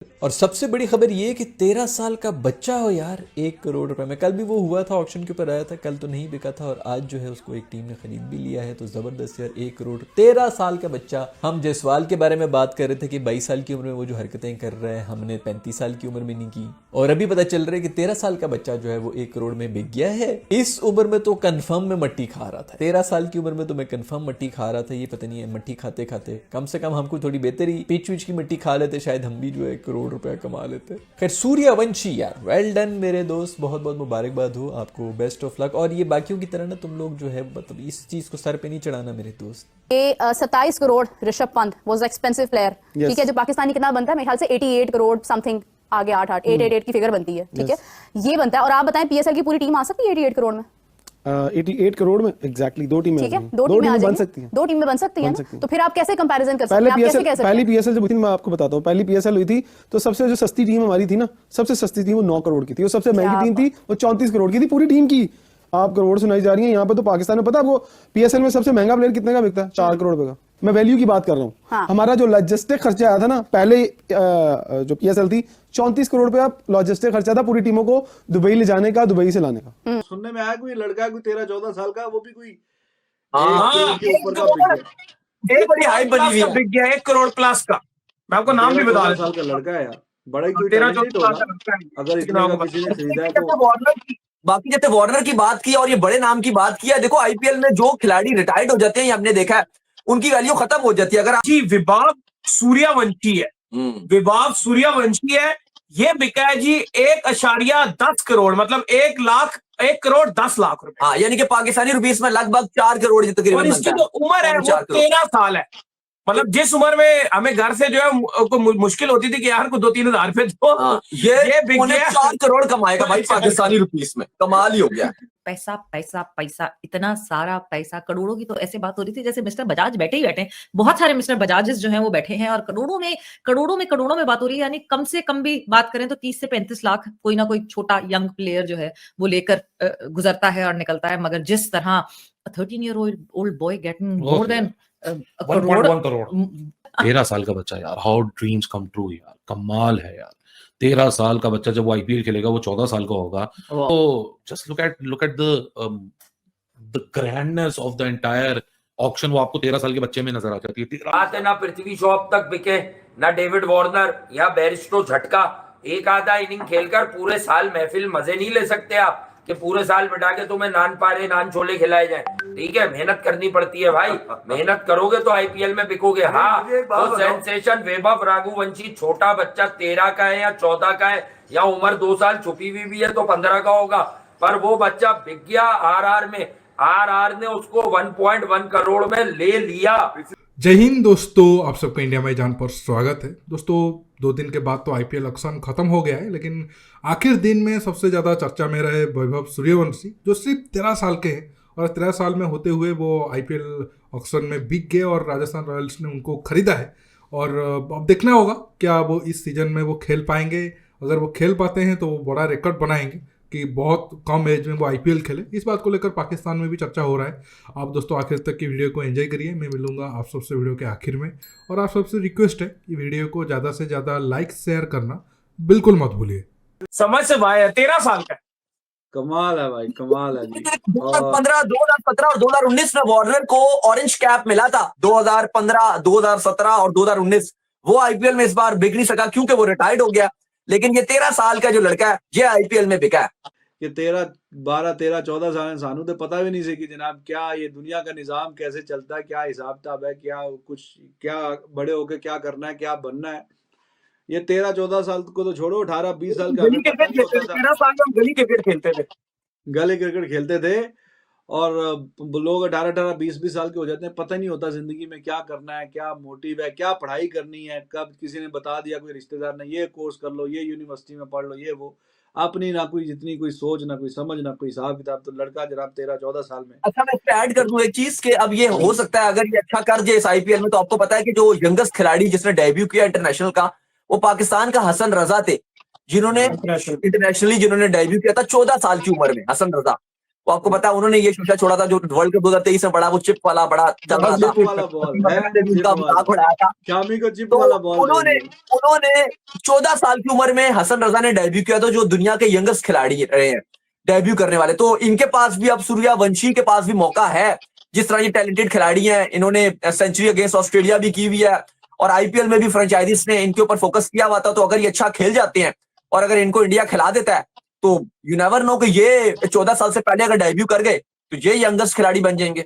और सबसे बड़ी खबर ये कि 13 साल का बच्चा हो यार, 1 करोड़ रुपए में। कल भी वो हुआ था, ऑक्शन के ऊपर आया था, कल तो नहीं बिका था और आज जो है उसको एक टीम ने खरीद भी लिया है। तो जबरदस्त यार, 1 करोड़ 13 साल का बच्चा। हम जायसवाल के बारे में बात कर रहे थे कि 22 साल की उम्र में वो जो हरकतें कर रहा है, हमने 35 साल की उम्र में नहीं की, और अभी पता चल रहा है कि 13 साल का बच्चा जो है वो 1 करोड़ में बिक गया है। इस उम्र में तो कन्फर्म में मट्टी खा रहा था, 13 साल की उम्र में तो मैं कन्फर्म मट्टी खा रहा था। ये पता नहीं है, मट्टी खाते खाते कम से कम हमको थोड़ी बेहतरी पिच विच की मिट्टी खा लेते, शायद हम भी जो है 1 करोड़ रुपया कमा लेते। खैर, सूर्यवंशी यार, वेल डन मेरे दोस्त, बहुत बहुत मुबारकबाद हो आपको, बेस्ट ऑफ लक। और ये बाकियों की तरह ना तुम लोग जो है मतलब इस चीज को सर पे नहीं चढ़ाना मेरे दोस्त। ये 27 crore Rishabh Pant was expensive player, ठीक है। जो पाकिस्तानी कितना बनता है मेरे ख्याल से 88 करोड़ समथिंग, आगे 8 की फिगर बनती है, ठीक है, ये बनता है। और आप बताएं पीएसएल की पूरी टीम आ सकती है 88 करोड़ में? 88 करोड़ में एग्जैक्टली दो टीमें, ठीक है, दो टीमें बन सकती हैं, दो टीमें बन सकती हैं ना? तो फिर आप कैसे कंपैरिजन कर सकते हैं? पहली पीएसएल जब हुई थी, मैं आपको बताता हूँ, पहली पीएसएल हुई थी तो सबसे जो सस्ती टीम हमारी थी ना, सबसे सस्ती थी वो 9 करोड़ की थी, वो सबसे महंगी टीम थी वो 34 करोड़ की थी पूरी टीम की। आप करोड़ सुनाई जा रही है यहाँ पे, तो पाकिस्तान में पता है आपको पीएसएल में सबसे महंगा प्लेयर कितने का बिकता है? 4 करोड़ रुपए का। मैं वैल्यू की बात कर रहा हूँ। हाँ। हमारा जो लॉजिस्टिक खर्चा आया था ना पहले, जो पीएसएल थी, 34 करोड़ रुपया लॉजिस्टिक खर्चा था पूरी टीमों को दुबई ले जाने का, दुबई से लाने का। सुनने में आया कोई लड़का कोई 13-14 साल का, वो भी कोई एक बड़ी हाइप बनी हुई है, बिक गया 1 करोड़ प्लस का। मैं आपको नाम भी बता साल का लड़का है यार, बड़ा ही कोई टैलेंटेड होगा अगर इतना का किसी ने खरीदा है तो। बाकी जैसे वार्नर की बात की और ये बड़े नाम की बात की है, देखो आईपीएल में जो खिलाड़ी रिटायर्ड हो जाते हैं, ये हमने देखा है, उनकी वैल्यू खत्म हो जाती है। अगर जी विभाव सूर्यवंशी है, विभाव सूर्यवंशी है, ये बिका है जी 1.10 करोड़, मतलब 1 करोड़ 10 लाख रुपए। हाँ, यानी कि पाकिस्तानी रुपीस में लगभग 4 करोड़ तकरीबन। इसकी जो उम्र है वो 13 साल है। मतलब जिस उम्र में हमें घर से जो है को मुश्किल होती थी कि यार को 2-3 हजार रुपए दो, ये बिक गया 4 करोड़ कमाएगा भाई पाकिस्तानी रुपीस में। कमाल ही हो गया। पैसा पैसा पैसा, इतना सारा पैसा, करोड़ों की तो ऐसे बात हो रही थी जैसे मिस्टर बजाज बैठे ही बैठे हैं। बहुत सारे मिस्टर बजाजेस जो हैं वो बैठे हैं और करोड़ों में बात हो रही है। यानी कम से कम भी बात करें तो 30 से 35 लाख कोई ना कोई छोटा यंग प्लेयर जो है वो लेकर गुजरता है और निकलता है। मगर जिस तरह 13-year-old boy getting more than 1.1 crore 13 साल का बच्चा यार, हाउ ड्रीम्स कम ट्रू यार, कमाल है यार। 13 साल का बच्चा जब वो आईपीएल खेलेगा वो 14 साल का होगा। तो just look at the grandness of the entire auction, वो आपको 13 साल के बच्चे में नजर आ जाती है। बात है ना पृथ्वी शॉ अब तक बिके, ना डेविड वार्नर या बैरिस्टो झटका। एक आधा इनिंग खेलकर पूरे साल महफिल मजे नहीं ले सकते आप कि पूरे साल बिठा के तुम्हें नान पारे नान छोले खिलाए जाए। ठीक है, मेहनत करनी पड़ती है भाई, मेहनत करोगे तो आईपीएल में बिकोगे। हाँ, तो सेंसेशन वैभव रघुवंशी छोटा बच्चा 13 का है या 14 का है, या उम्र 2 साल छुपी हुई भी है तो 15 का होगा, पर वो बच्चा बिक गया आरआर में। आरआर ने उसको 1.1 करोड़ में ले लिया। जय हिंद दोस्तों, आप सबका इंडिया में जान पर स्वागत है। दोस्तों 2 दिन के बाद तो आईपीएल ऑक्शन खत्म हो गया है, लेकिन आखिर दिन में सबसे ज़्यादा चर्चा में रहे वैभव सूर्यवंशी, जो सिर्फ 13 साल के हैं और 13 साल में होते हुए वो आईपीएल ऑक्शन में बिक गए और राजस्थान रॉयल्स ने उनको खरीदा है। और अब देखना होगा क्या वो इस सीजन में वो खेल पाएंगे। अगर वो खेल पाते हैं तो वो बड़ा रिकॉर्ड बनाएंगे कि बहुत कम एज में वो आईपीएल खेले। इस बात को लेकर पाकिस्तान में भी चर्चा हो रहा है। आप दोस्तों आखिर तक की वीडियो को एंजॉय करिए। मैं मिलूंगा आप सबसे वीडियो के आखिर में, और आप सबसे रिक्वेस्ट है कि वीडियो को ज़्यादा से ज़्यादा लाइक शेयर करना बिल्कुल मत भूलिए। समझ से भाई 13 साल का कमाल है भाई, कमाल है जी। 2015, 2017 और 2019 में वार्नर को ऑरेंज कैप मिला था। 2015, 2017 और 2019 वो आईपीएल में इस बार बिक नहीं सका क्योंकि वो रिटायर्ड हो गया। लेकिन ये 13 साल का जो लड़का है ये आईपीएल में बिका है। ये 12, 13, 14 साल सानू तो पता भी नहीं से कि जनाब क्या ये दुनिया का निजाम कैसे चलता है, क्या हिसाब किताब है, क्या बड़े होके क्या करना है, क्या बनना है। ये 13-14 साल को तो छोड़ो, 18-20 साल का 13 साल में हम गली क्रिकेट खेलते थे, गली क्रिकेट खेलते थे, और लोग 18-20 साल के हो जाते हैं, पता नहीं होता जिंदगी में क्या करना है, क्या मोटिव है, क्या पढ़ाई करनी है। कब किसी ने बता दिया, कोई रिश्तेदार ने, ये कोर्स कर लो, ये यूनिवर्सिटी में पढ़ लो, ये वो, अपनी ना कोई जितनी कोई सोच, ना कोई समझ, ना कोई हिसाब किताब। तो लड़का जनाब 13-14 साल में। अच्छा मैं ऐड कर दूं एक चीज के, अब ये हो सकता है अगर ये अच्छा कर जाए इस आईपीएल में, तो आपको पता है कि जो यंगेस्ट खिलाड़ी जिसने डेब्यू किया इंटरनेशनल का, वो पाकिस्तान का हसन रजा थे, जिन्होंने इंटरनेशनली डेब्यू किया था 14 साल की उम्र में। हसन रजा वो आपको पता है उन्होंने ये शीशा छोड़ा था जो वर्ल्ड कप 2023 में बड़ा, वो चिप वाला बड़ा चल रहा था, चिप वाला बॉल है, चिप उनका वाला मजाक उड़ाया था। शामी को चिप तो वाला बॉल उन्होंने उन्होंने 14 साल की उम्र में हसन रजा ने डेब्यू किया था, जो दुनिया के यंगेस्ट खिलाड़ी रहे हैं डेब्यू करने वाले। तो इनके पास भी अब सूर्यवंशी के पास भी मौका है, जिस तरह ये टैलेंटेड खिलाड़ी हैं, इन्होंने सेंचुरी अगेंस्ट ऑस्ट्रेलिया भी की हुई है और आईपीएल में भी फ्रेंचाइजीज ने इनके ऊपर फोकस किया हुआ था। तो अगर ये अच्छा खेल जाते हैं और अगर इनको इंडिया खिला देता है तो यू नेवर नो कि ये 14 साल से पहले अगर डेब्यू कर गए तो ये यंगेस्ट खिलाड़ी बन जाएंगे।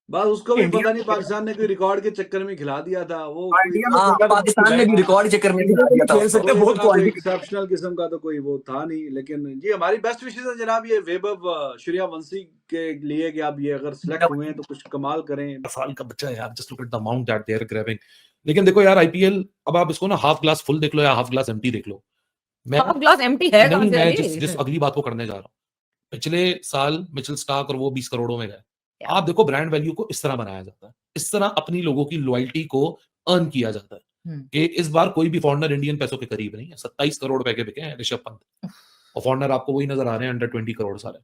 बस उसको भी पता नहीं पाकिस्तान ने कोई रिकॉर्ड के चक्कर में खिला दिया था वो। पाकिस्तान ने भी रिकॉर्ड चक्कर में खिला दिया था। खेल सकते बहुत क्वालिटी एक्सेप्शनल किस्म का तो कोई वो था नहीं, लेकिन जी हमारी बेस्ट विशेस है जनाब ये वैभव सूर्यवंशी के लिए कि आप ये अगर सिलेक्ट हुए हैं तो कुछ कमाल करें। साल का बच्चा है यार, just look at the amount that they are grabbing. लेकिन देखो यार आईपीएल, अब आप इसको ना हाफ ग्लास फुल देख लो या हाफ ग्लास एम्प्टी देख लो। हाफ ग्लास एम्प्टी है नहीं, कहाँ से मैं अभी? जिस अगली बात को करने जा रहा हूँ, पिछले साल मिचेल स्टार्क और वो 20 करोड़ों में गए। आप देखो ब्रांड वैल्यू को इस तरह बनाया जाता है, इस तरह अपनी लोगों की लॉयल्टी को अर्न किया जाता है कि इस बार कोई भी फॉरनर इंडियन पैसों के करीब नहीं है। 27 करोड़ रुपए के बिके हैं ऋषभ पंत, और फॉरनर आपको वही नजर आ रहे हैं अंडर 20 करोड़ सारे।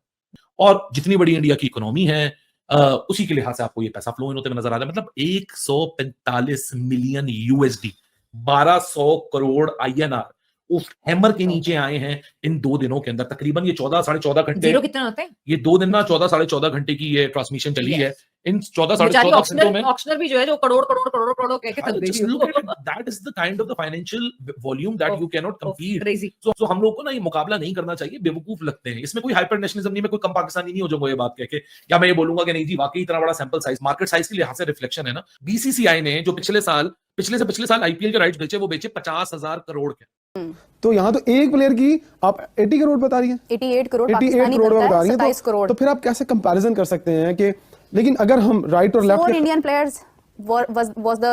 और जितनी बड़ी इंडिया की इकोनॉमी है उसी के लिहाज से आपको ये पैसा फ्लो इन होते हुए नजर आ रहा है। मतलब 145 मिलियन यूएसडी, 1200 करोड़ INR उस हैमर के नीचे आए हैं इन 2 दिनों के अंदर। तकरीबन ये 14 साढ़े 14 घंटे, जीरो कितने होते हैं? ये 2 दिन ना 14 साढ़े 14 घंटे की ये ट्रांसमिशन चली है। इन 14 साढ़े बेचारी 14 घंटों में ऑक्शनर भी जो है जो करोड़ करोड़ करोड़ करोड़ कह के थक गई just look at it. That is the kind of the financial volume that you cannot compete. Crazy. So हम लोग को ना ये मुकाबला नहीं करना चाहिए, बेवकूफ लगते हैं। इसमें कोई हाइपर नेशनलिज्म नहीं, मैं कोई कम पाकिस्तानी नहीं हो जाऊंगा ये बात कह के, या मैं ये बोलूंगा कि नहीं जी वाकई इतना बड़ा सैंपल साइज, मार्केट साइज के लिहाज से रिफ्लेक्शन है ना। बीसीसीआई ने जो पिछले से पिछले साल आईपीएल के राइट्स बेचे, वो बेचे 50,000 करोड़ के। तो यहाँ तो एक प्लेयर की आप 80 करोड़ बता रही हैं, 88 करोड़ 88 पाकिस्तानी करोड़ बनता बता है, रही हैं, 27 करोड़। तो फिर आप कैसे कंपैरिजन कर सकते हैं कि, लेकिन अगर हम राइट और left four Indian players was the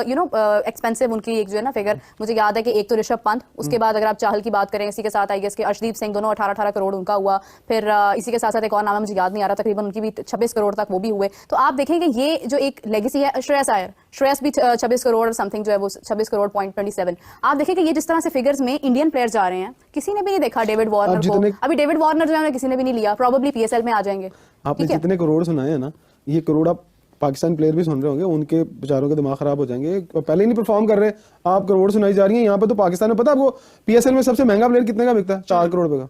expensive उनकी एक जो है ना फिगर, मुझे याद है कि एक तो ऋषभ पंत, उसके बाद अगर आप चाहल की बात करें, इसी के साथ आई गेस के अर्शदीप सिंह, दोनों 18-18 करोड़ उनका हुआ। फिर इसी के साथ साथ एक और नाम है मुझे याद नहीं आ रहा, तकरीबन उनकी भी 26 करोड़ तक वो भी हुए। तो आप देखेंगे ये जो एक लेगेसी है, श्रेयस भी 26 करोड़ समथिंग जो है वो 26 करोड़ .27। आप देखेंगे ये जिस तरह से फिगर्स में इंडियन प्लेयर जा रहे हैं, किसी ने भी नहीं देखा डेविड वार्नर को। अभी डेविड वार्नर जो है किसी ने भी नहीं लिया, प्रोबेबली PSL में आ जाएंगे। आपने जितने करोड़ सुनाए हैं ना, ये करोड़ आप पाकिस्तान प्लेयर भी सुन रहे होंगे, उनके बेचारों के दिमाग खराब हो जाएंगे। पहले ही नहीं परफॉर्म कर रहे, आप करोड़ सुनाई जा रही हैं। यहाँ पे तो पाकिस्तान में पता है आपको PSL में सबसे महंगा प्लेयर कितने का बिकता है? 4 करोड़ रुपए का।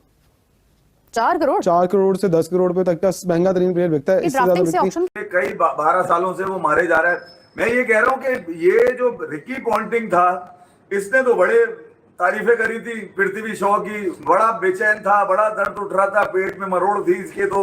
4 करोड़ से 10 करोड़ रुपए तक का महंगा तरीन प्लेयर बिकता है। इससे ज्यादा कई 12 सालों से वो मारे जा रहा है। मैं ये कह रहा हूँ कि ये जो रिकी पॉन्टिंग था, इसने तो बड़े तारीफें करी थी पृथ्वी शॉ की, बड़ा बेचैन था, बड़ा दर्द उठ रहा था, पेट में मरोड़ थी इसके तो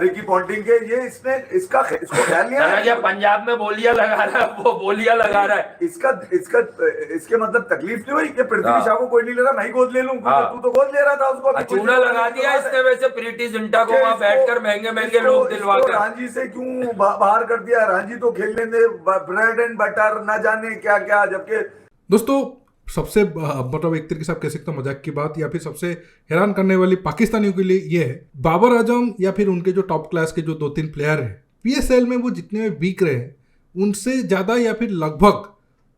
रिकी पॉन्टिंग के। ये इसको ख्याल नहीं आया। पंजाब में बोलियां लगा रहा है, वो बोलियां लगा रहा है। इसके मतलब तकलीफ नहीं हुई कि पृथ्वी शॉ को कोई नहीं ले रहा, मैं ही गोद ले लूं, तू तो गोद ले रहा था उसको। चूना लगा दिया इसने वैसे प्रीति जिंटा को वहां बैठकर महंगे लोग दिलवा कर। रांझी से क्यों बाहर कर दिया? रांझी तो खेलने दे, ब्रेड एंड बटर ना जाने क्या क्या। जबकि दोस्तों सबसे मतलब एक तरीके से आप कह सकते हो मजाक की बात या फिर सबसे हैरान करने वाली पाकिस्तानियों के लिए ये है, बाबर आजम या फिर उनके जो टॉप क्लास के जो 2-3 प्लेयर हैं PSL में, वो जितने में बिक रहे हैं उनसे ज़्यादा या फिर लगभग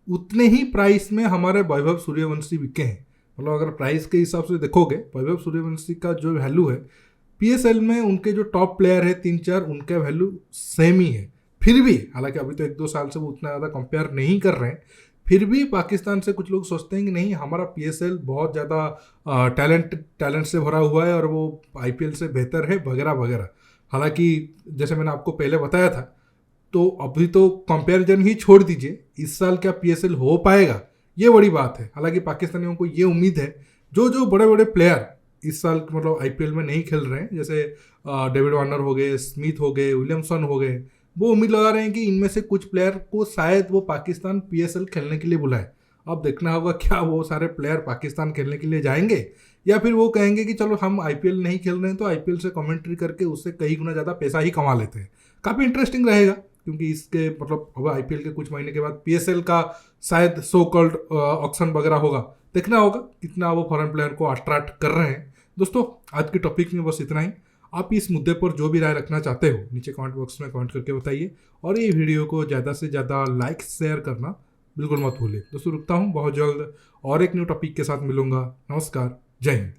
उतने ही प्राइस में हमारे वैभव सूर्यवंशी बिके हैं। मतलब अगर प्राइस के हिसाब से देखोगे, वैभव सूर्यवंशी का जो वैल्यू है PSL में, उनके जो टॉप प्लेयर है 3-4, उनका वैल्यू सेम ही है। फिर भी हालांकि अभी तो 1-2 साल से वो उतना ज़्यादा कंपेयर नहीं कर रहे हैं, फिर भी पाकिस्तान से कुछ लोग सोचते हैं कि नहीं हमारा PSL बहुत ज़्यादा टैलेंट से भरा हुआ है और वो IPL से बेहतर है वगैरह वगैरह। हालांकि जैसे मैंने आपको पहले बताया था, तो अभी तो कंपैरिजन ही छोड़ दीजिए, इस साल क्या PSL हो पाएगा ये बड़ी बात है। हालांकि पाकिस्तानियों को ये उम्मीद है, जो बड़े बड़े प्लेयर इस साल मतलब IPL में नहीं खेल रहे हैं, जैसे डेविड वार्नर हो गए, स्मिथ हो गए, विलियमसन हो गए, वो उम्मीद लगा रहे हैं कि इनमें से कुछ प्लेयर को शायद वो पाकिस्तान PSL खेलने के लिए बुलाए। अब देखना होगा क्या वो सारे प्लेयर पाकिस्तान खेलने के लिए जाएंगे या फिर वो कहेंगे कि चलो हम IPL नहीं खेल रहे हैं तो IPL से कमेंट्री करके उससे कई गुना ज़्यादा पैसा ही कमा लेते हैं। काफ़ी इंटरेस्टिंग रहेगा, क्योंकि इसके मतलब अब IPL के कुछ महीने के बाद PSL का शायद सो कॉल्ड ऑक्शन वगैरह होगा। देखना होगा कितना वो फॉरेन प्लेयर को अट्रैक्ट कर रहे हैं। दोस्तों आज की टॉपिक में बस इतना ही। आप इस मुद्दे पर जो भी राय रखना चाहते हो नीचे कमेंट बॉक्स में कमेंट करके बताइए, और ये वीडियो को ज़्यादा से ज़्यादा लाइक शेयर करना बिल्कुल मत भूलिए। दोस्तों रुकता हूँ, बहुत जल्द और एक न्यू टॉपिक के साथ मिलूंगा। नमस्कार, जय हिंद।